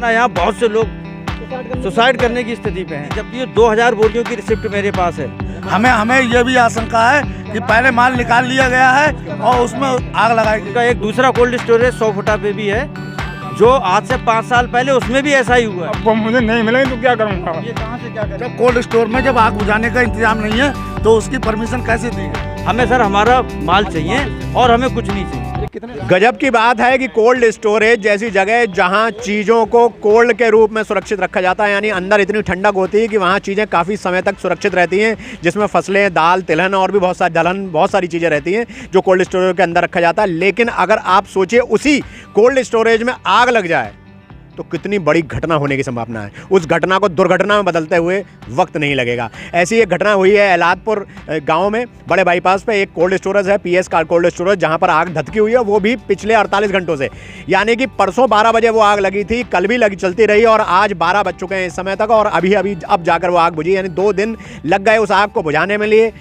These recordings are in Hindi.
वरना यहाँ बहुत से लोग सुसाइड करने की स्थिति पे हैं, जबकि ये 2000 बोरियों की रिसिप्ट मेरे पास है। हमें ये भी आशंका है कि पहले माल निकाल लिया गया है और उसमें आग लगाई गई। का एक दूसरा कोल्ड स्टोरेज 100 फुटा पे भी है, जो आज से 5 साल पहले उसमें भी ऐसा ही हुआ है। अब मुझे नहीं मिलेंगे तो क्या करूँगा? ये कहाँ से क्या करें? जब कोल्ड स्टोर में जब आग बुझाने का इंतजाम नहीं है तो उसकी परमिशन कैसे दी? हमें सर हमारा माल चाहिए और हमें कुछ नहीं चाहिए। गजब की बात है कि कोल्ड स्टोरेज जैसी जगह जहां चीज़ों को कोल्ड के रूप में सुरक्षित रखा जाता है, यानी अंदर इतनी ठंडक होती है कि वहां चीज़ें काफ़ी समय तक सुरक्षित रहती हैं, जिसमें फसलें, दाल, तिलहन और भी बहुत सारी चीज़ें रहती हैं जो कोल्ड स्टोरेज के अंदर रखा जाता है। लेकिन अगर आप सोचिए उसी कोल्ड स्टोरेज में आग लग जाए तो कितनी बड़ी घटना होने की संभावना है। उस घटना को दुर्घटना में बदलते हुए वक्त नहीं लगेगा। ऐसी एक घटना हुई है एलादपुर गांव में, बड़े बाईपास पे एक कोल्ड स्टोरेज है, पीएस का कोल्ड स्टोरेज, जहां पर आग धधकी हुई है, वो भी पिछले 48 घंटों से। यानी कि परसों 12 बजे वो आग लगी थी, कल भी चलती रही और आज 12 बज चुके हैं इस समय तक, और अब जाकर वो आग बुझी। यानी 2 दिन लग गए उस आग को बुझाने में लिए।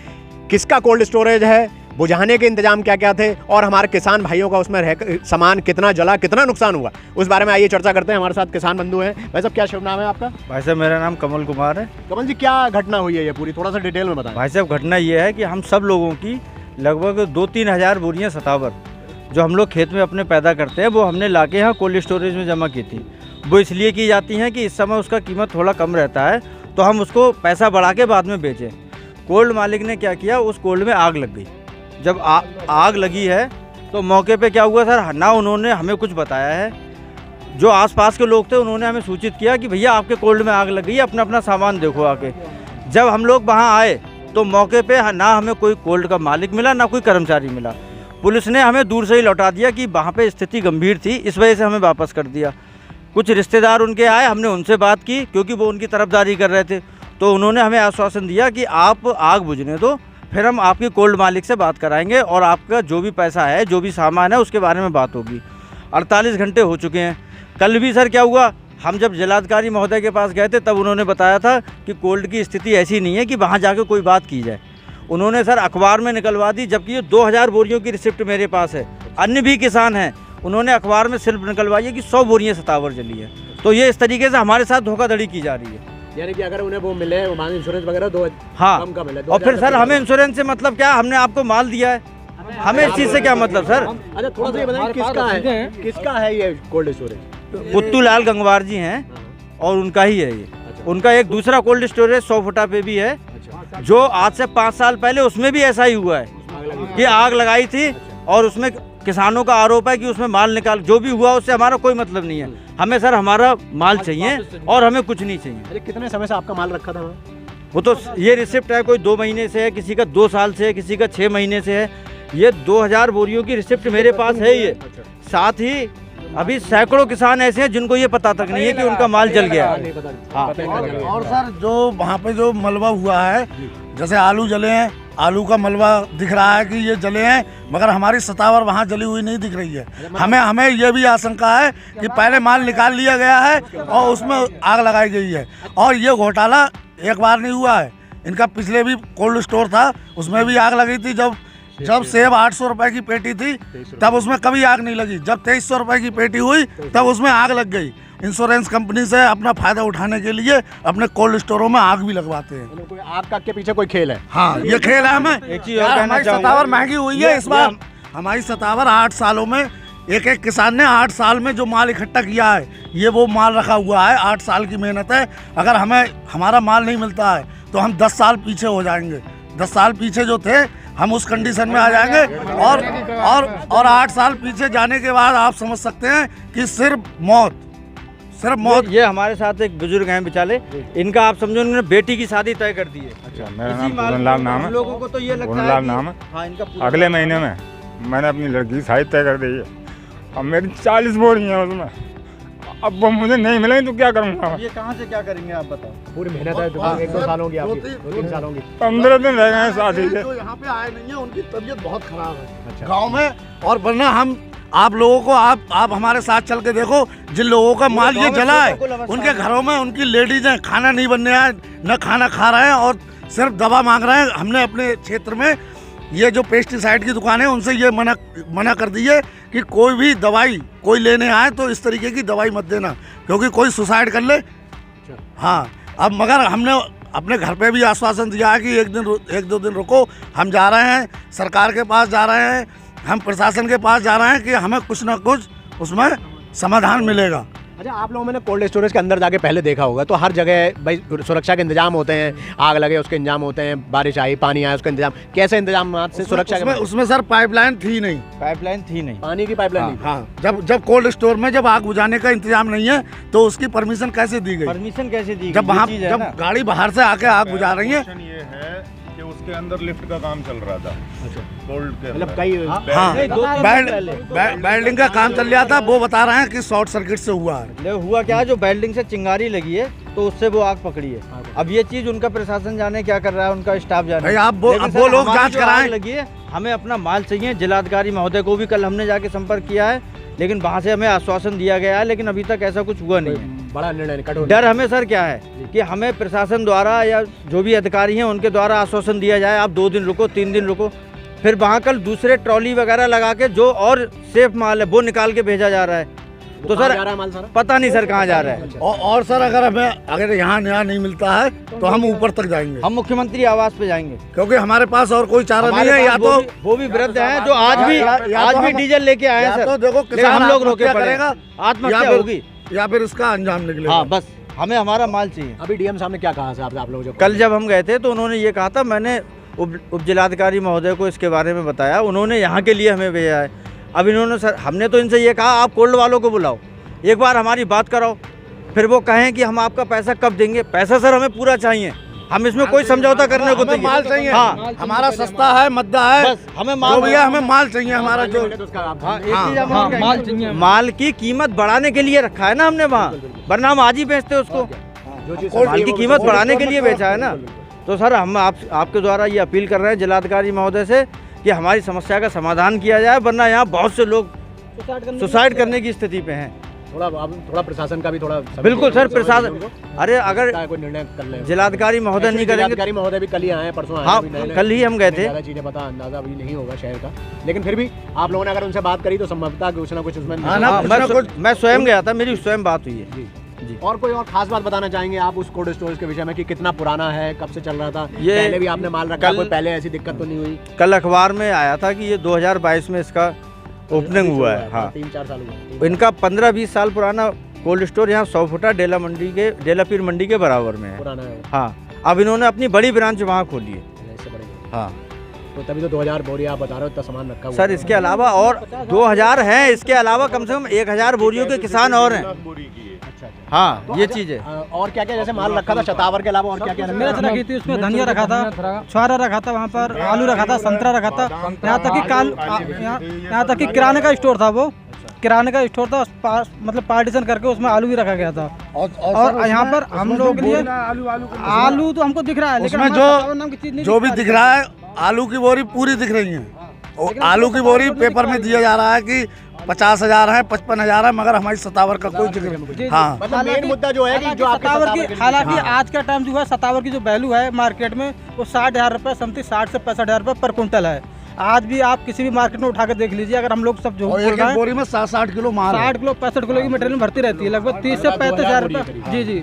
किसका कोल्ड स्टोरेज है, बुझाने के इंतजाम क्या क्या थे, और हमारे किसान भाइयों का उसमें सामान कितना जला, कितना नुकसान हुआ, उस बारे में आइए चर्चा करते हैं। हमारे साथ किसान बंधु हैं। भाई साहब, क्या शुभ नाम है आपका? भाई साहब, मेरा नाम कमल कुमार है। कमल जी, क्या घटना हुई है ये पूरी, थोड़ा सा डिटेल में बताएं। भाई साहब, घटना ये है कि हम सब लोगों की लगभग 2-3 हज़ार बोरियाँ सतावर जो हम लोग खेत में अपने पैदा करते हैं, वो हमने लाके यहाँ कोल्ड स्टोरेज में जमा की थी। वो इसलिए की जाती हैं कि इस समय उसका कीमत थोड़ा कम रहता है, तो हम उसको पैसा बढ़ा के बाद में बेचें। कोल्ड मालिक ने क्या किया, उस कोल्ड में आग लग गई। जब आग लगी है तो मौके पे क्या हुआ सर, ना उन्होंने हमें कुछ बताया है, जो आसपास के लोग थे उन्होंने हमें सूचित किया कि भैया आपके कोल्ड में आग लग गई है, अपना अपना सामान देखो आके। जब हम लोग वहाँ आए तो मौके पे ना हमें कोई कोल्ड का मालिक मिला, ना कोई कर्मचारी मिला। पुलिस ने हमें दूर से ही लौटा दिया कि वहाँ पे स्थिति गंभीर थी, इस वजह से हमें वापस कर दिया। कुछ रिश्तेदार उनके आए, हमने उनसे बात की क्योंकि वो उनकी तरफदारी कर रहे थे, तो उन्होंने हमें आश्वासन दिया कि आप आग बुझने दो, फिर हम आपके कोल्ड मालिक से बात कराएंगे और आपका जो भी पैसा है, जो भी सामान है, उसके बारे में बात होगी। 48 घंटे हो चुके हैं। कल भी सर क्या हुआ, हम जब जिलाधिकारी महोदय के पास गए थे तब उन्होंने बताया था कि कोल्ड की स्थिति ऐसी नहीं है कि वहाँ जाकर कोई बात की जाए। उन्होंने सर अखबार में निकलवा दी, जबकि ये 2000 बोरियों की रिसिप्ट मेरे पास है। अन्य भी किसान हैं, उन्होंने अखबार में सिर्फ निकलवाई है कि 100 बोरियाँ सतावर जली है। तो ये इस तरीके से हमारे साथ धोखाधड़ी की जा रही है। यानी कि अगर उन्हें वो मिले, वो इंश्योरेंस वगैरह हाँ, कम मिले, और फिर सर हमें इंश्योरेंस से मतलब क्या, हमने आपको माल दिया है, हमें इस चीज़ से क्या मतलब सर? अच्छा, थोड़ा सा ये बताइए किसका है ये कोल्ड स्टोरेज? पुत्तू लाल गंगवार जी हैं और उनका ही है ये। उनका एक दूसरा कोल्ड स्टोरेज 100 फुटा पे भी है, जो आज से 5 साल पहले उसमें भी ऐसा ही हुआ है कि आग लगाई थी, और उसमें किसानों का आरोप है कि उसमें माल निकाल, जो भी हुआ उससे हमारा कोई मतलब नहीं है। हमें सर हमारा माल चाहिए और हमें कुछ नहीं चाहिए। अरे कितने समय से आपका माल रखा था? वो तो ये रिसिप्ट है, कोई 2 महीने से है, किसी का 2 साल से है, किसी का 6 महीने से है। ये 2000 बोरियों की रिसिप्ट मेरे पास है ये। साथ ही अभी सैकड़ों किसान ऐसे हैं जिनको ये पता तक नहीं है कि उनका माल जल गया। हाँ। और सर जो वहाँ पे जो मलबा हुआ है, जैसे आलू जले हैं, आलू का मलबा दिख रहा है कि ये जले हैं, मगर हमारी सतावर वहाँ जली हुई नहीं दिख रही है। हमें ये भी आशंका है कि पहले माल निकाल लिया गया है और उसमें आग लगाई गई है। और ये घोटाला एक बार नहीं हुआ है, इनका पिछले भी कोल्ड स्टोर था, उसमें भी आग लगी थी। जब सेब 800 रुपए की पेटी थी तब उसमें कभी आग नहीं लगी। जब 2300 रुपए की पेटी हुई तब उसमें आग लग गई। इंश्योरेंस कंपनी से अपना फायदा उठाने के लिए अपने कोल्ड स्टोरों में आग भी लगवाते हैं। कोई आग का के पीछे कोई खेल है? हाँ, ये खेल है। हमें एक चीज और कहना हमारी सतावर महंगी हुई है इस बार। हमारी सतावर 8 सालों में, एक किसान ने 8 साल में जो माल इकट्ठा किया है, ये वो माल रखा हुआ है। 8 साल की मेहनत है। अगर हमें हमारा माल नहीं मिलता है तो हम 10 साल पीछे हो जाएंगे। 10 साल पीछे जो थे हम उस कंडीशन में आ जाएंगे। और 8 साल पीछे जाने के बाद आप समझ सकते हैं कि सिर्फ मौत। ये हमारे साथ एक बुजुर्ग हैं बेचारे, इनका आप समझो उन्होंने बेटी की शादी तय कर दी है। अच्छा, मेरा नाम पूरनलाल नाम है। लोगों को तो ये लगता पूरनलाल है नाम है। हाँ, इनका अगले महीने में मैंने अपनी लड़की की शादी तय कर दी है। अब मेरी 40 बोरी हैं उसमें, अब वो मुझे नहीं मिलेंगे तो क्या करूँगा? ये कहाँ से क्या करेंगे आप बताओ? पूरी मेहनत है, 1-2 सालों की आपकी, 2-3 सालों की। 15 दिन रह गए हैं शादी के। जो यहाँ पे आए नहीं है उनकी तबीयत बहुत खराब है गाँव में। और वरना हम आप लोगों को आप हमारे साथ चल के देखो, जिन लोगों का माल ये जला है उनके घरों में उनकी लेडीज हैं, खाना नहीं बनने आए, न खाना खा रहे हैं और सिर्फ दवा मांग रहे हैं। हमने अपने क्षेत्र में ये जो पेस्टिसाइड की दुकान है उनसे ये मना कर दी है कि कोई भी दवाई कोई लेने आए तो इस तरीके की दवाई मत देना, क्योंकि कोई सुसाइड कर ले। हाँ, अब मगर हमने अपने घर पे भी आश्वासन दिया है कि एक दो दिन रुको, हम जा रहे हैं सरकार के पास, जा रहे हैं हम प्रशासन के पास, जा रहे हैं कि हमें कुछ ना कुछ उसमें समाधान मिलेगा। अच्छा, आप लोगों ने कोल्ड स्टोरेज के अंदर जाके पहले देखा होगा, तो हर जगह भाई सुरक्षा के इंतजाम होते हैं, आग लगे उसके इंतजाम होते हैं, बारिश आई पानी आया उसका इंतजाम, कैसे इंतजाम से सुरक्षा के? उसमें सर पाइपलाइन थी नहीं, पानी की पाइपलाइन नहीं। हाँ, जब कोल्ड स्टोर में जब आग बुझाने का इंतजाम नहीं है तो उसकी परमिशन कैसे दी गई? जब वहाँ जब गाड़ी बाहर से आके आग बुझा रही है, ये है कि उसके अंदर लिफ्ट का काम चल रहा था। कोल्ड के मतलब कई वेल्डिंग का काम चल रहा था, वो बता रहे हैं कि शॉर्ट सर्किट से हुआ है। हुआ क्या, जो वेल्डिंग से चिंगारी लगी है तो उससे वो आग पकड़ी है। अब ये चीज उनका प्रशासन जाने क्या कर रहा है, उनका स्टाफ जाने। भाई आप वो लोग जांच कराएं। लगी है, हमें अपना माल चाहिए। जिलाधिकारी महोदय को भी कल हमने जाके संपर्क किया है, लेकिन वहाँ से हमें आश्वासन दिया गया है, लेकिन अभी तक ऐसा कुछ हुआ नहीं है। बड़ा निर्णय डर हमें सर क्या है कि हमें प्रशासन द्वारा या जो भी अधिकारी हैं उनके द्वारा आश्वासन दिया जाए, आप 2 दिन रुको, 3 दिन रुको, फिर वहाँ कल दूसरे ट्रॉली वगैरह लगा के जो और सेफ माल है वो निकाल के भेजा जा रहा है। तो सर पता नहीं सर कहाँ जा रहा है। और सर अगर यहाँ न्याय नहीं मिलता है तो हम ऊपर तक जाएंगे, हम मुख्यमंत्री आवास पे जाएंगे, क्योंकि हमारे पास और कोई चारा नहीं है। या तो वो भी वृद्ध हैं जो आज भी डीजल लेके आए हैं सर, तो देखो किसान हम लोग रोके पड़ेगा, आत्महत्या होगी या फिर इसका अंजाम निकलेगा। हाँ, बस हमें हमारा माल चाहिए। अभी डीएम साहब ने क्या कहा था आप लोग? कल जब हम गए थे तो उन्होंने ये कहा था, मैंने उप जिलाधिकारी महोदय को इसके बारे में बताया, उन्होंने यहाँ के लिए हमें भेजा है। अब इन्होंने सर, हमने तो इनसे ये कहा आप कोल्ड वालों को बुलाओ, एक बार हमारी बात कराओ, फिर वो कहें कि हम आपका पैसा कब देंगे। पैसा सर हमें पूरा चाहिए, हम इसमें कोई समझौता करने को माल चाहिए। हाँ, हमारा सस्ता है, मद्दा है, बस हमें माल भैया, हमें माल चाहिए। हमारा जो माल चाहिए, माल की कीमत बढ़ाने के लिए रखा है ना हमने वहाँ, वरना हम आज ही बेचते उसको। माल की कीमत बढ़ाने के लिए बेचा है ना। तो सर हम आपके द्वारा ये अपील कर रहे हैं जिलाधिकारी महोदय से कि हमारी समस्या का समाधान किया जाए, वरना यहाँ बहुत से लोग सुसाइड करने की स्थिति पे हैं। थोड़ा प्रशासन का भी थोड़ा बिल्कुल सर, प्रशासन, अरे अगर कोई निर्णय कर ले, जिलाधिकारी महोदय नहीं करेंगे। जिलाधिकारी महोदय भी कल ही आए हैं, परसों आए। हाँ, कल ही हम गए थे। ज़्यादा चीज़ें पता अंदाजा अभी नहीं होगा शहर का, लेकिन फिर भी आप लोगों ने अगर उनसे बात करी तो संभवतः कुछ ना कुछ उसमें। मैं स्वयं गया था, मेरी स्वयं बात हुई है जी। और कोई और खास बात बताना चाहेंगे आप उस कोल्ड स्टोरेज के विषय में कि कितना पुराना है, कब से चल रहा था? ये पहले भी आपने माल रखा, कोई पहले ऐसी दिक्कत तो नहीं हुई? कल अखबार में आया था कि ये 2022 में इसका ओपनिंग हुआ है। हाँ, 3-4 साल हुआ। इनका 15-20 साल पुराना कोल्ड स्टोर यहाँ 100 फुटा डेला पीर मंडी के बराबर में है। पुराना है। हाँ, अब इन्होंने अपनी बड़ी ब्रांच वहाँ खोली है। हाँ, तो तभी तो 2000 बोरी आप बता रहे हो, इतना सामान रखा हुआ सर। इसके अलावा और 2000 हैं, इसके अलावा कम से कम 1000 बोरियों के किसान और हैं। हाँ, तो ये चीज़ है। और क्या क्या जैसे माल रखा था शतावर के अलावा और क्या क्या? मिर्च रखी थी, उसमें धनिया रखा था, छुआरा रखा था, वहाँ पर आलू रखा था, संतरा रखा था, यहाँ तक कि किराने का स्टोर था। वो किराने का स्टोर था, मतलब पार्टीशन करके उसमें आलू भी रखा गया था। और यहाँ पर हम लोगों के लिए आलू तो हमको दिख रहा है, लेकिन जो भी दिख रहा है, आलू की बोरी पूरी दिख रही है। और आलू की बोरी पेपर में दिया जा रहा है कि 50,000 है, 55,000 है, मगर हमारी सतावर का कोई जिक्र नहीं। हाँ, मतलब मेन मुद्दा जो है कि जो सतावर की, हालांकि आज का टाइम जो है सतावर की जो वैल्यू है मार्केट में वो 60,000 रुपये, समथिंग 60 से 65,000 रुपये पर कुंटल है। आज भी आप किसी भी मार्केट में उठा के देख लीजिए, अगर हम लोग सब जो बोरी में 60 किलो माल, 60 किलो 65 किलो की मटेरियल भरती रहती है, लगभग 30 से 35,000 रुपये। जी,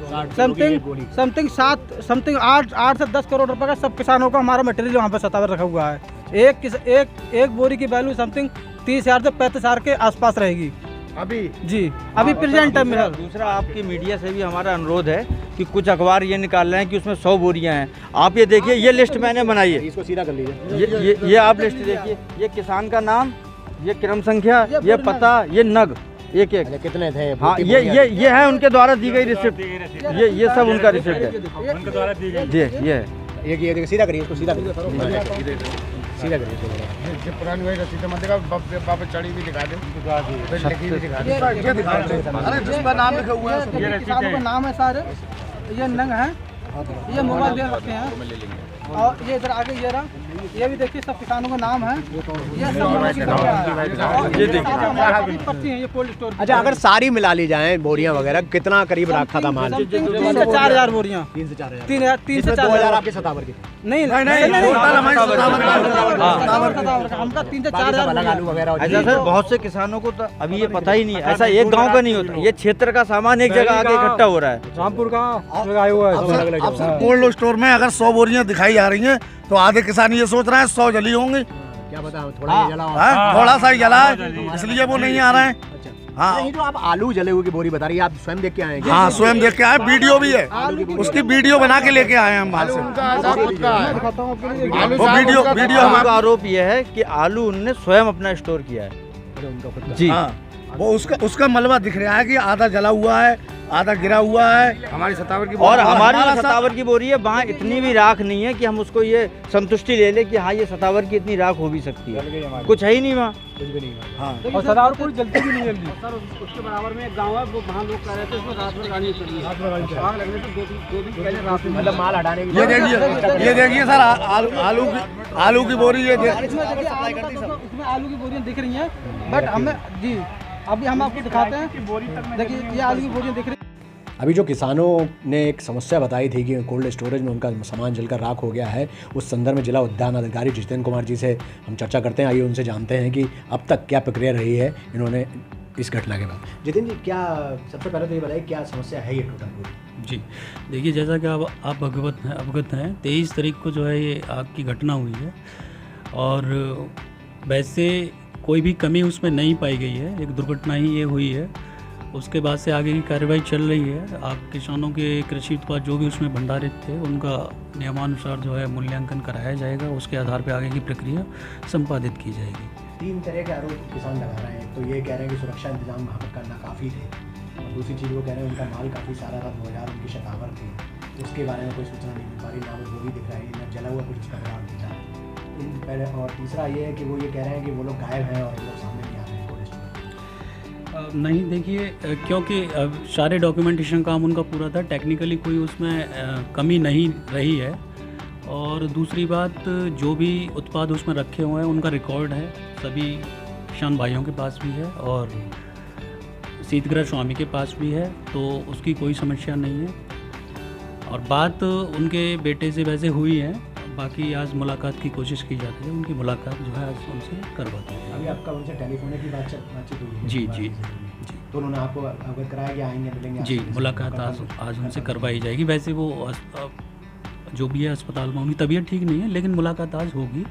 समथिंग 8 से 10 करोड़ रुपए का सब किसानों का हमारा मटेरियल वहाँ पर सतावर रखा हुआ है। एक बोरी की वैल्यू समथिंग 30,000 से 35,000 के आसपास रहेगी अभी। जी, अभी प्रेजेंट टाइम में। दूसरा, आपकी मीडिया से भी हमारा अनुरोध है कि कुछ अखबार ये निकाल रहे हैं कि उसमें 100 बोरियां हैं। आप ये देखिए, ये लिस्ट मैंने बनाई है, इसको सीधा कर लीजिए। ये आप लिस्ट देखिए, ये किसान का नाम, ये क्रम संख्या, ये पता, ये नग, एक कितने थे? हाँ, ये है उनके द्वारा दी गई रिसिप्ट। ये सब उनका रिसिप्ट है जी। ये है, ये सीधा करिए, इसको सीधा करिए, सीधा करिए। पुरानी वही रसीद मत दिखा, बाबा चढ़ी भी दिखा दे, लिखी भी दिखा दे। अरे जिस पर नाम लिखा हुआ है, ये किसानों का नाम है सारे। ये नंग है, ये मोबाइल दे रखे हैं, और ये इधर आगे ये रहा ये भी देखिए सब किसानों का नाम है, ये सब लोगों की ये देखिए पर्ची है, ये कोल्ड स्टोर। अच्छा, अगर सारी मिला ली जाए बोरियां वगैरह, कितना करीब रखा था माल? 3 से 4 हज़ार बोरियां। 3 से 4 हज़ार। 3 से 4 2000 आपके सतावर की? नहीं टोटल हमारी सतावर का हमका 3 से 4 हज़ार आलू वगैरह। ऐसा सर बहुत से किसानों को तो अभी ये पता ही नहीं है, ऐसा एक गांव का नहीं होता, ये क्षेत्र का सामान एक जगह आके इकट्ठा हो रहा है। रामपुर का आया हुआ है। अब सर कोल्ड स्टोर में अगर 100 बोरियां दिखाई आ रही हैं तो आधे किसान ये सोच रहे हैं 100 जली होंगी। क्या पता थोड़ा ही जला हो। थोड़ा सा ही जला है, इसलिए वो नहीं आ रहे हैं। हाँ, ये जो आप आलू जले हुए की बोरी बता रही है, आप स्वयं देख के आए हैं? हाँ स्वयं देख के आए, वीडियो भी है, उसकी वीडियो बना के लेके आए हैं हम वहाँ से। वो वीडियो हमारा हमारा आरोप ये है कि आलू उन्होंने स्वयं अपना स्टोर किया है जी। हाँ, वो उसका मलबा दिख रहा है कि आधा जला हुआ है, आधा गिरा हुआ है। हमारी सतावर की और हमारी सतावर की बोरी है, वहाँ इतनी भी राख नहीं है कि हम उसको ये संतुष्टि ले लें कि हाँ ये सतावर की इतनी राख हो भी सकती है, कुछ है ही नहीं वहाँ। कुछ भी नहीं। हाँ, और सतावर कोई जलती भी नहीं जल्दी। सर उसके बराबर में एक गांव है, वो वहाँ लोग कह रहे थे उसमें रात भर गाड़ी चल रही है, आग लगने से 2 दिन पहले रात में मतलब माल हटाने की। ये देखिए सर आलू की बोरी, ये इसमें आलू की बोरियां दिख रही हैं, बट हमें जी अभी हम आपको दिखाते हैं। देखिए ये आलू की बोरियां दिख रही हैं। अभी जो किसानों ने एक समस्या बताई थी कि कोल्ड स्टोरेज में उनका सामान जलकर राख हो गया है, उस संदर्भ में जिला उद्यान अधिकारी जितेंद्र कुमार जी से हम चर्चा करते हैं। आइए उनसे जानते हैं कि अब तक क्या प्रक्रिया रही है इन्होंने इस घटना के बाद। जितेंद्र जी, क्या सबसे पहले तो ये बताइए क्या समस्या है ये टोटल पूरी? जी देखिए, जैसा कि आप अवगत हैं 23 तारीख को जो है ये आग की घटना हुई है और वैसे कोई भी कमी उसमें नहीं पाई गई है, एक दुर्घटना ही ये हुई है। उसके बाद से आगे की कार्रवाई चल रही है। आप किसानों के कृषि उत्पाद जो भी उसमें भंडारित थे उनका नियमानुसार जो है मूल्यांकन कराया जाएगा, उसके आधार पर आगे की प्रक्रिया संपादित की जाएगी। 3 तरह के आरोप किसान लगा रहे हैं। तो ये कह रहे हैं कि सुरक्षा इंतजाम वहाँ पर करना काफ़ी थे, और दूसरी चीज़ वो कह रहे हैं उनका माल काफ़ी सारा था, 2000 उनकी शतावर थी, उसके बारे में कोई सूचना नहीं मिल पा रही, ना वो बोरी दिख रही है, ना जला हुआ कुछ उसका बराबर दिख रहा है। और तीसरा ये है कि वो ये कह रहे हैं कि वो लोग गायब हैं और लोग सामने नहीं आ रहे हैं। नहीं देखिए, क्योंकि सारे डॉक्यूमेंटेशन काम उनका पूरा था, टेक्निकली कोई उसमें कमी नहीं रही है। और दूसरी बात, जो भी उत्पाद उसमें रखे हुए हैं उनका रिकॉर्ड है, सभी किसान भाइयों के पास भी है और शीतगृह स्वामी के पास भी है, तो उसकी कोई समस्या नहीं है। और बात उनके बेटे से वैसे हुई है, बाकी आज मुलाकात की कोशिश की जाती है, उनकी मुलाकात जो है आज उनसे करवाते हैं। अभी आपका उनसे टेलीफोन की बातचीत हुई है? जी। तो उन्होंने आपको अवगत कराया कि आएंगे मिलेंगे? जी, मुलाकात आज उनसे करवाई जाएगी। वैसे वो जो भी है अस्पताल में, उनकी तबीयत ठीक नहीं है, लेकिन मुलाकात आज होगी,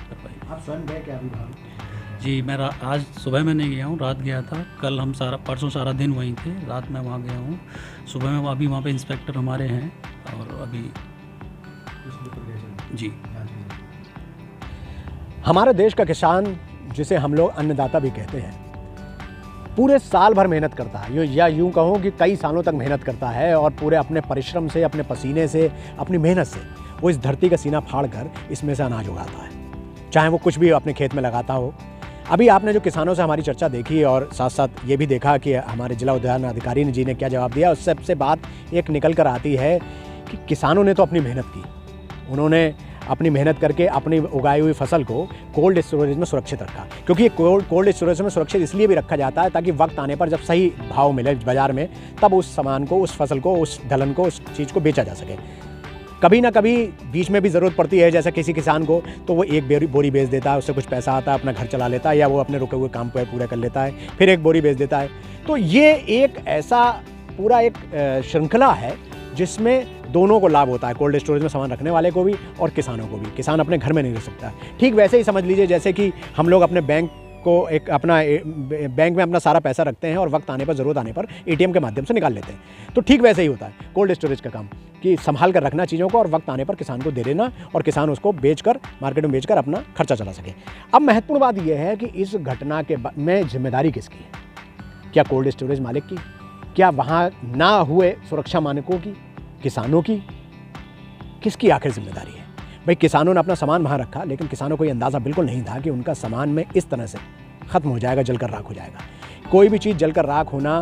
करवाई। आप स्वयं गए क्या अभी बाहर? जी, मैं आज सुबह में नहीं गया हूँ, रात गया था। कल हम परसों सारा दिन वहीं थे, रात में वहाँ गया हूँ। सुबह में अभी वहाँ पे इंस्पेक्टर हमारे हैं और अभी जी। हमारे देश का किसान, जिसे हम लोग अन्नदाता भी कहते हैं, पूरे साल भर मेहनत करता है, या यूँ कहूँ कि कई सालों तक मेहनत करता है और पूरे अपने परिश्रम से, अपने पसीने से, अपनी मेहनत से वो इस धरती का सीना फाड़ कर इसमें से अनाज उगाता है, चाहे वो कुछ भी अपने खेत में लगाता हो। अभी आपने जो किसानों से हमारी चर्चा देखी और साथ साथ ये भी देखा कि हमारे जिला उद्यान अधिकारी जी ने क्या जवाब दिया, उस सबसे बात एक निकल कर आती है कि किसानों ने तो अपनी मेहनत की, उन्होंने अपनी मेहनत करके अपनी उगाई हुई फसल को कोल्ड स्टोरेज में सुरक्षित रखा। क्योंकि ये कोल्ड स्टोरेज में सुरक्षित इसलिए भी रखा जाता है ताकि वक्त आने पर जब सही भाव मिले बाज़ार में, तब उस सामान को, उस फसल को, उस दलहन को, उस चीज़ को बेचा जा सके। कभी ना कभी बीच में भी ज़रूरत पड़ती है, जैसे किसी किसान को, तो वो एक बोरी बेच देता है, उससे कुछ पैसा आता है, अपना घर चला लेता है, या वो अपने रुके हुए काम को पूरा कर लेता है, फिर एक बोरी बेच देता है। तो ये एक ऐसा पूरा एक श्रृंखला है जिसमें दोनों को लाभ होता है, कोल्ड स्टोरेज में सामान रखने वाले को भी और किसानों को भी। किसान अपने घर में नहीं रह सकता। ठीक वैसे ही समझ लीजिए जैसे कि हम लोग अपने बैंक में अपना सारा पैसा रखते हैं और वक्त आने पर, ज़रूरत आने पर एटीएम के माध्यम से निकाल लेते हैं। तो ठीक वैसे ही होता है कोल्ड स्टोरेज का काम, कि संभाल कर रखना चीज़ों को और वक्त आने पर किसान को दे देना, और किसान उसको बेचकर, मार्केट में बेचकर अपना खर्चा चला सके। अब महत्वपूर्ण बात यह है कि इस घटना के में जिम्मेदारी किसकी है? क्या कोल्ड स्टोरेज मालिक की? क्या वहाँ ना हुए सुरक्षा मानकों की? किसानों की? किसकी आखिर जिम्मेदारी है? भाई किसानों ने अपना सामान वहाँ रखा, लेकिन किसानों को ये अंदाज़ा बिल्कुल नहीं था कि उनका सामान में इस तरह से ख़त्म हो जाएगा, जलकर राख हो जाएगा। कोई भी चीज़ जलकर राख होना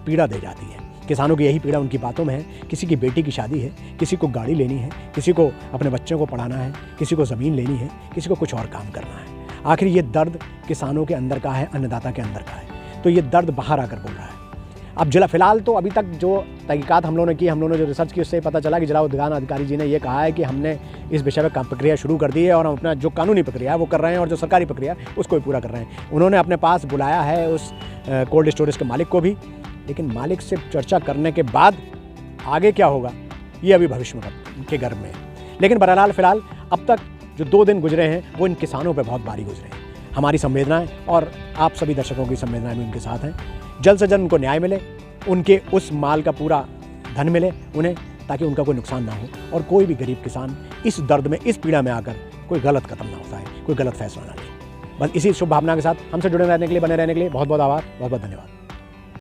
पीड़ा दे जाती है, किसानों की यही पीड़ा उनकी बातों में है। किसी की बेटी की शादी है, किसी को गाड़ी लेनी है, किसी को अपने बच्चों को पढ़ाना है, किसी को ज़मीन लेनी है, किसी को कुछ और काम करना है। आखिर ये दर्द किसानों के अंदर का है, अन्नदाता के अंदर का है, तो ये दर्द बाहर आकर बोल रहा है। अब जिला फ़िलहाल तो अभी तक जो तहकीकात हम लोगों ने की, हम लोगों ने जो रिसर्च की, उससे पता चला कि जिला उद्यान अधिकारी जी ने ये कहा है कि हमने इस विषय में प्रक्रिया शुरू कर दी है और हम अपना जो कानूनी प्रक्रिया है वो कर रहे हैं और जो सरकारी प्रक्रिया है उसको भी पूरा कर रहे हैं। उन्होंने अपने पास बुलाया है उस कोल्ड स्टोरेज के मालिक को भी, लेकिन मालिक से चर्चा करने के बाद आगे क्या होगा ये अभी भविष्य के गर्भ में है। लेकिन बहरहाल फ़िलहाल अब तक जो 2 दिन गुजरे हैं वो इन किसानों पर बहुत भारी गुजरे हैं। हमारी संवेदनाएँ और आप सभी दर्शकों की संवेदनाएँ भी उनके साथ हैं। जल्द से जल्द उनको न्याय मिले, उनके उस माल का पूरा धन मिले उन्हें, ताकि उनका कोई नुकसान ना हो और कोई भी गरीब किसान इस दर्द में, इस पीड़ा में आकर कोई गलत कदम ना उठाए, कोई गलत फैसला ना ले। बस इसी शुभ भावना के साथ हमसे जुड़े रहने के लिए, बने रहने के लिए बहुत बहुत आभार, बहुत बहुत धन्यवाद।